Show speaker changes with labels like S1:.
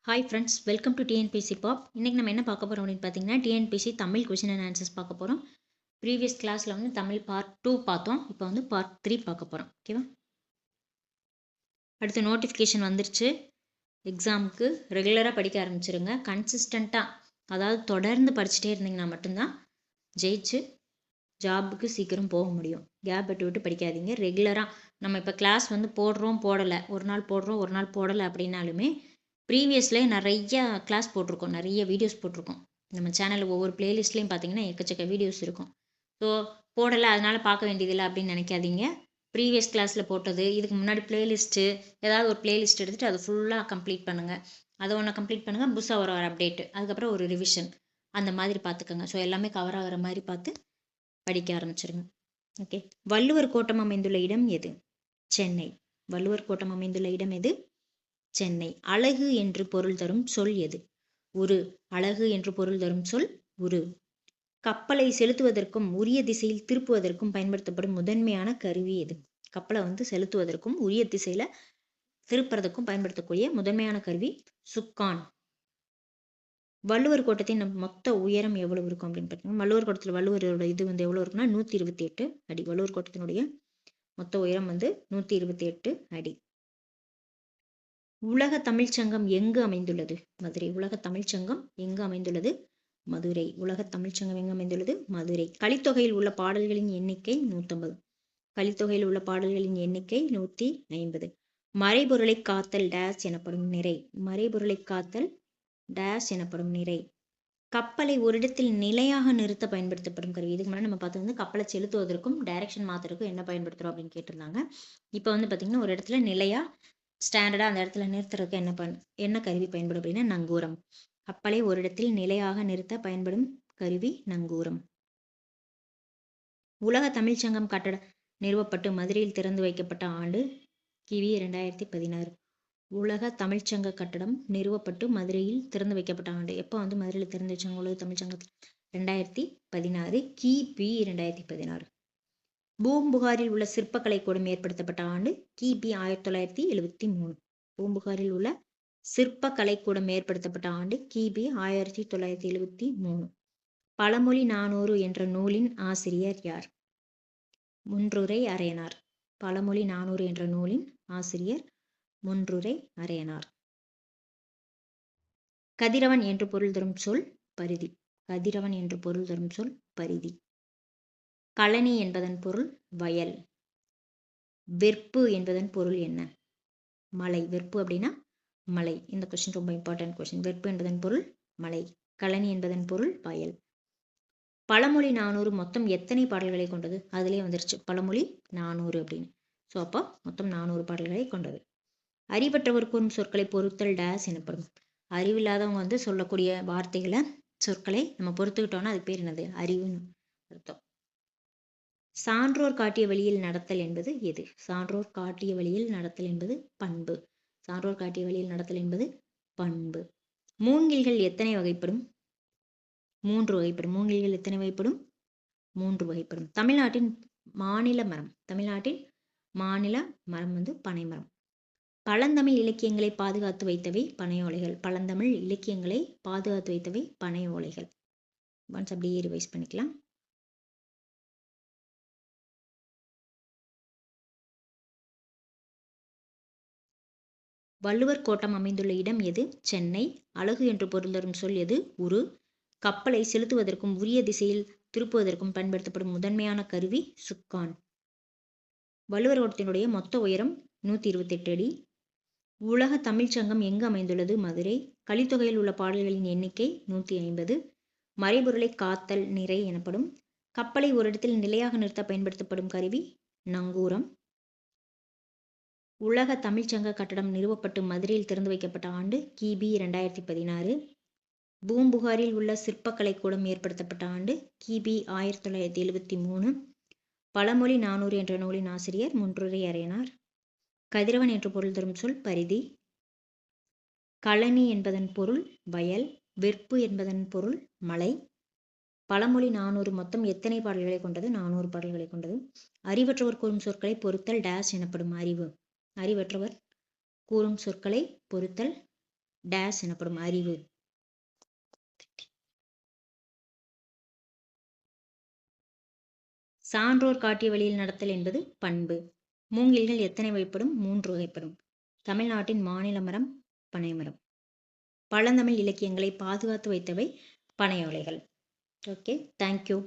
S1: Hi friends, welcome to TNPC pop. இன்றைக்கி நம்ம என்ன பார்க்க போகிறோம் அப்படின்னு பார்த்தீங்கன்னா, TNPC Tamil question and answers பார்க்க போகிறோம். ப்ரீவியஸ் கிளாஸில் வந்து தமிழ் பார்ட் 2 பார்த்தோம். இப்போ வந்து பார்ட் 3 பார்க்க போகிறோம். ஓகேவா? அடுத்து நோட்டிஃபிகேஷன் வந்துருச்சு. எக்ஸாமுக்கு ரெகுலராக படிக்க ஆரம்பிச்சிருங்க. கன்சிஸ்டண்ட்டாக, அதாவது தொடர்ந்து படிச்சுட்டே இருந்தீங்கன்னா மட்டும்தான் ஜெயிச்சு ஜாபுக்கு சீக்கிரம் போக முடியும். கேப் விட்டு விட்டு படிக்காதீங்க. ரெகுலராக நம்ம இப்போ கிளாஸ் வந்து போடுறோம் போடலை, ஒரு நாள் போடுறோம் ஒரு நாள் போடலை அப்படின்னாலுமே ப்ரீவியஸ்லேயே நிறைய கிளாஸ் போட்டிருக்கோம், நிறைய வீடியோஸ் போட்டிருக்கோம். நம்ம சேனலில் ஒவ்வொரு பிளேலிஸ்ட்லேயும் பார்த்தீங்கன்னா எக்கச்சக்க வீடியோஸ் இருக்கும். ஸோ போடலை அதனால் பார்க்க வேண்டியதில்லை அப்படின்னு நினைக்காதீங்க. ப்ரீவியஸ் கிளாஸில் போட்டது, இதுக்கு முன்னாடி பிளேலிஸ்ட்டு ஏதாவது ஒரு பிளேலிஸ்ட் எடுத்துகிட்டு அதை ஃபுல்லாக கம்ப்ளீட் பண்ணுங்கள். அதை ஒன்று கம்ப்ளீட் பண்ணுங்கள், புதுசாக ஒரு அப்டேட்டு, அதுக்கப்புறம் ஒரு ரிவிஷன், அந்த மாதிரி பார்த்துக்கோங்க. ஸோ எல்லாமே கவர் ஆகிற மாதிரி பார்த்து படிக்க ஆரம்பிச்சிருங்க. ஓகே. வள்ளுவர் கோட்டம் அமைந்துள்ள இடம் எது? சென்னை. வள்ளுவர் கோட்டம் அமைந்துள்ள இடம் எது? சென்னை. அழகு என்று பொருள் தரும் சொல் எது? உரு. அழகு என்று பொருள் தரும் சொல் உரு. கப்பலை செலுத்துவதற்கும் உரிய திசையில் திருப்புவதற்கும் பயன்படுத்தப்படும் முதன்மையான கருவி எது? கப்பலை வந்து செலுத்துவதற்கும் உரிய திசையில திருப்புறதுக்கும் பயன்படுத்தக்கூடிய முதன்மையான கருவி சுக்கான். வள்ளுவர் கோட்டத்தின் மொத்த உயரம் எவ்வளவு இருக்கும் அப்படின்னு பார்த்தீங்கன்னா, வள்ளுவர் கோட்டத்தில் வள்ளுவரோட இது வந்து எவ்வளவு இருக்குன்னா 128 அடி. வள்ளுவர் கோட்டத்தினுடைய மொத்த உயரம் வந்து 128 அடி. உலக தமிழ்ச்சங்கம் எங்கு அமைந்துள்ளது? மதுரை. உலக தமிழ்ச்சங்கம் எங்கு அமைந்துள்ளது? மதுரை. உலக தமிழ்ச்சங்கம் எங்கு அமைந்துள்ளது? மதுரை. கலித்தொகையில் உள்ள பாடல்களின் எண்ணிக்கை 150. கலித்தொகையில் உள்ள பாடல்களின் எண்ணிக்கை 150. மறைபொருளை காத்தல் டேஸ் எனப்படும் நிறை. மறைபொருளை காத்தல் டேஸ் எனப்படும் நிறை. கப்பலை ஒரு இடத்தில் நிலையாக நிறுத்த பயன்படுத்தப்படும் கருவி. இதுக்கு முன்னாடி நம்ம பார்த்து வந்து கப்பலை செலுத்துவதற்கும் டைரக்ஷன் மாத்துறதுக்கும் என்ன பயன்படுத்துறோம் அப்படின்னு கேட்டிருந்தாங்க. இப்போ வந்து பார்த்தீங்கன்னா ஒரு இடத்துல நிலையா ஸ்டாண்டர்டாக அந்த இடத்துல நிறுத்துறதுக்கு என்ன கருவி பயன்படும் அப்படின்னா நங்கூரம். கப்பலை ஒரு இடத்தில் நிலையாக நிறுத்த பயன்படும் கருவி நங்கூரம். உலக தமிழ்ச்சங்கம் கட்டடம் நிறுவப்பட்டு மதுரையில் திறந்து வைக்கப்பட்ட ஆண்டு கிவி 2016. உலக தமிழ்ச்சங்க கட்டடம் நிறுவப்பட்டு மதுரையில் திறந்து வைக்கப்பட்ட ஆண்டு எப்போ வந்து மதுரையில் திறந்து வச்சாங்க உலக தமிழ்ச்சங்கத்தில்? 2016. கிபி 2016. பூம்புகாரில் உள்ள சிற்பக்கலை கூடம் ஏற்படுத்தப்பட்ட ஆண்டு கிபி 1973. பூம்புகாரில் உள்ள சிற்பக்கலை கூடம் ஏற்படுத்தப்பட்ட ஆண்டு கிபி 1973. பழமொழி 400 என்ற நூலின் ஆசிரியர் யார்? முன்றுரை அரையனார். பழமொழி 400 என்ற நூலின் ஆசிரியர் முன்றுரை அரையனார். கதிரவன் என்று பொருள் தரும் சொல் பரிதி. கதிரவன் என்று பொருள் தரும் சொல் பரிதி. கழனி என்பதன் பொருள் வயல். வெற்பு என்பதன் பொருள் என்ன? மலை. வெற்பு அப்படின்னா மலை. இந்த கொஸ்டின் ரொம்ப இம்பார்ட்டன்ட் கொஸ்டின். வெற்பு என்பதன் பொருள் மலை. கழனி என்பதன் பொருள் வயல். பழமொழி 400 மொத்தம் எத்தனை பாடல்களை கொண்டது? அதுலேயே வந்துருச்சு பழமொழி 400 அப்படின்னு. ஸோ அப்போ மொத்தம் 400 பாடல்களை கொண்டது. அறிவற்றவர் கூறும் சொற்களை பொறுத்தல் டேஸ் எனப்படும். அறிவில்லாதவங்க வந்து சொல்லக்கூடிய வார்த்தைகளை சொற்களை நம்ம பொறுத்துக்கிட்டோம்னா அது பேர் என்னது? அறிவுன்னு அர்த்தம். சான்றோர் காட்டிய வழியில் நடத்தல் என்பது எது? சான்றோர் காட்டிய வழியில் நடத்தல் என்பது பண்பு. சான்றோர் காட்டிய வழியில் நடத்தல் என்பது பண்பு. மூங்கில்கள் எத்தனை வகைப்படும்? 3 வகைப்படும். மூங்கில்கள் எத்தனை வகைப்படும்? 3 வகைப்படும். தமிழ்நாட்டின் மாநில மரம். தமிழ்நாட்டின் மாநில மரம் வந்து பனைமரம். பழந்தமிழ் இலக்கியங்களை பாதுகாத்து வைத்தவை பனை ஓலைகள். பழந்தமிழ் இலக்கியங்களை பாதுகாத்து வைத்தவை பனை ஓலைகள். ஒன்ஸ் அப்படியே ரிவைஸ் பண்ணிக்கலாம். வள்ளுவர் கோட்டம் அமைந்துள்ள இடம் எது? சென்னை. அழகு என்று பொருள் தரும் சொல் எது? உரு. கப்பலை செலுத்துவதற்கும் உரிய திசையில் திருப்புவதற்கும் பயன்படுத்தப்படும் முதன்மையான கருவி சுக்கான். வள்ளுவர் கோட்டத்தினுடைய மொத்த உயரம் 128 அடி. உலக தமிழ்ச்சங்கம் எங்கு அமைந்துள்ளது? மதுரை. கலித்தொகையில் உள்ள பாடல்களின் எண்ணிக்கை 150. மறைபொருளை காத்தல் நிறை எனப்படும். கப்பலை ஒரு இடத்தில் நிலையாக நிறுத்த பயன்படுத்தப்படும் கருவி நங்கூரம். உலக தமிழ்ச்சங்க கட்டடம் நிறுவப்பட்டு மதுரையில் திறந்து வைக்கப்பட்ட ஆண்டு கிபி 2016. பூம்புகாரில் உள்ள சிற்பக்கலை கூடம் ஏற்படுத்தப்பட்ட ஆண்டு கிபி 1973. பழமொழி 400 என்ற நூலின் ஆசிரியர் முன்றுரை அரையனார். கதிரவன் என்று பொருள் தரும் சொல் பரிதி. கழனி என்பதன் பொருள் வயல். வெற்பு என்பதன் பொருள் மலை. பழமொழி 400 மொத்தம் எத்தனை பாடல்களை கொண்டது? 400 பாடல்களை கொண்டது. அறிவற்றவர் கூறும் சொற்களை பொறுத்தல் டேஸ் எனப்படும். அறிவு. அறிவற்றவர் கூறும் சொற்களை பொறுத்தல் டேஸ் எனப்படும் அறிவு. சான்றோர் காட்டிய வழியில் நடத்தல் என்பது பண்பு. மூங்கில்கள் எத்தனை வகைப்படும்? 3 வகைப்படும். தமிழ்நாட்டின் மாநில மரம் பனைமரம். பழந்தமிழ் இலக்கியங்களை பாதுகாத்து வைத்தவை பனை ஓலைகள். Okay, thank you.